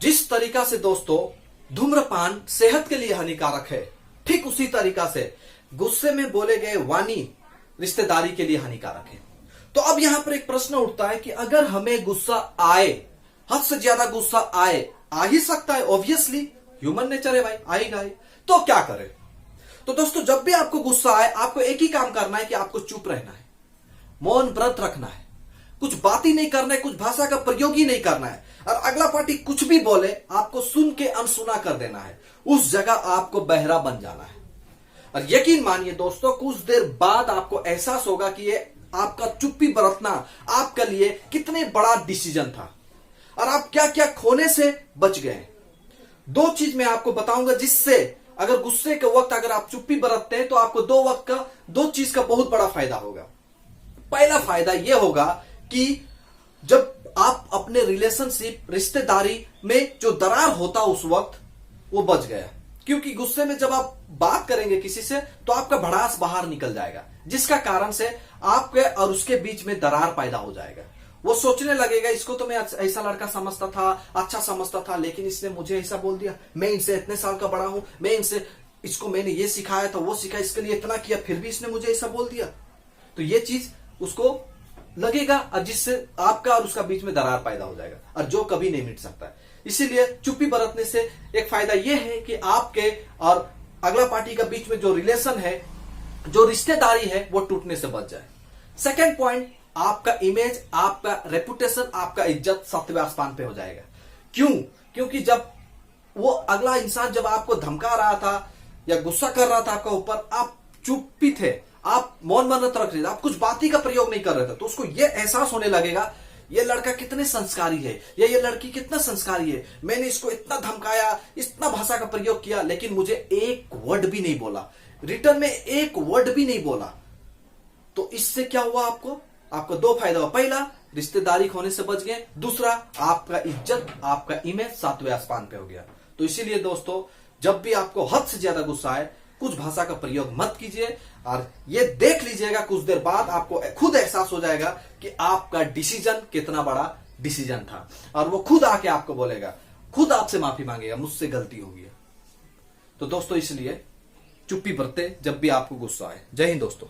जिस तरीका से दोस्तों धूम्रपान सेहत के लिए हानिकारक है, ठीक उसी तरीका से गुस्से में बोले गए वाणी रिश्तेदारी के लिए हानिकारक है। तो अब यहां पर एक प्रश्न उठता है कि अगर हमें गुस्सा आए, हद से ज्यादा गुस्सा आए, आ ही सकता है, ऑब्वियसली ह्यूमन नेचर है भाई, आएगा ही, तो क्या करें? तो दोस्तों जब भी आपको गुस्सा आए, आपको एक ही काम करना है कि आपको चुप रहना है, मौन व्रत रखना है, कुछ बात ही नहीं करना है, कुछ भाषा का प्रयोग ही नहीं करना है, और अगला पार्टी कुछ भी बोले आपको सुन के अनसुना कर देना है, उस जगह आपको बहरा बन जाना है। और यकीन मानिए दोस्तों, कुछ देर बाद आपको एहसास होगा कि ये आपका चुप्पी बरतना आपके लिए कितने बड़ा डिसीजन था और आप क्या क्या खोने से बच गए। दो चीज मैं आपको बताऊंगा जिससे अगर गुस्से के वक्त अगर आप चुप्पी बरतते हैं तो आपको दो चीज का बहुत बड़ा फायदा होगा। पहला फायदा यह होगा कि जब आप अपने रिलेशनशिप रिश्तेदारी में जो दरार होता उस वक्त वो बच गया, क्योंकि गुस्से में जब आप बात करेंगे किसी से तो आपका भड़ास बाहर निकल जाएगा, जिसका कारण से आपके और उसके बीच में दरार पैदा हो जाएगा। वो सोचने लगेगा इसको तो मैं ऐसा लड़का समझता था, अच्छा समझता था, लेकिन इसने मुझे ऐसा बोल दिया, मैं इनसे इतने साल का बड़ा हूं, इसको मैंने ये सिखाया था, वो सिखाया, इसके लिए इतना किया, फिर भी इसने मुझे ऐसा बोल दिया। तो ये चीज उसको लगेगा और जिससे आपका और उसका बीच में दरार पैदा हो जाएगा, और जो कभी नहीं मिट सकता है। इसीलिए चुप्पी बरतने से एक फायदा यह है कि आपके और अगला पार्टी का बीच में जो रिलेशन है, जो रिश्तेदारी है, वो टूटने से बच जाए। सेकेंड पॉइंट, आपका इमेज, आपका रेपुटेशन, आपका इज्जत सातवें आसमान पे हो जाएगा। क्यों? क्योंकि जब वो अगला इंसान जब आपको धमका रहा था या गुस्सा कर रहा था आपका ऊपर, आप चुप्पी थे, आप मौन व्रत रख रहे थे, आप कुछ बात ही का प्रयोग नहीं कर रहे थे, तो उसको यह एहसास होने लगेगा ये लड़का कितने संस्कारी है या ये लड़की कितना संस्कारी है, मैंने इसको इतना धमकाया, इतना भाषा का प्रयोग किया, लेकिन मुझे एक वर्ड भी नहीं बोला, रिटर्न में एक वर्ड भी नहीं बोला। तो इससे क्या हुआ? आपको दो फायदा हुआ। पहला, रिश्तेदारी खोने से बच गए। दूसरा, आपका इज्जत, आपका इमेज सातवें आसमान पे हो गया। तो इसीलिए दोस्तों, जब भी आपको हद से ज्यादा गुस्सा आए, कुछ भाषा का प्रयोग मत कीजिए, और ये देख लीजिएगा कुछ देर बाद आपको खुद एहसास हो जाएगा कि आपका डिसीजन कितना बड़ा डिसीजन था, और वो खुद आके आपको बोलेगा, खुद आपसे माफी मांगेगा, मुझसे गलती हो गई। तो दोस्तों इसलिए चुप्पी बरते जब भी आपको गुस्सा आए। जय हिंद दोस्तों।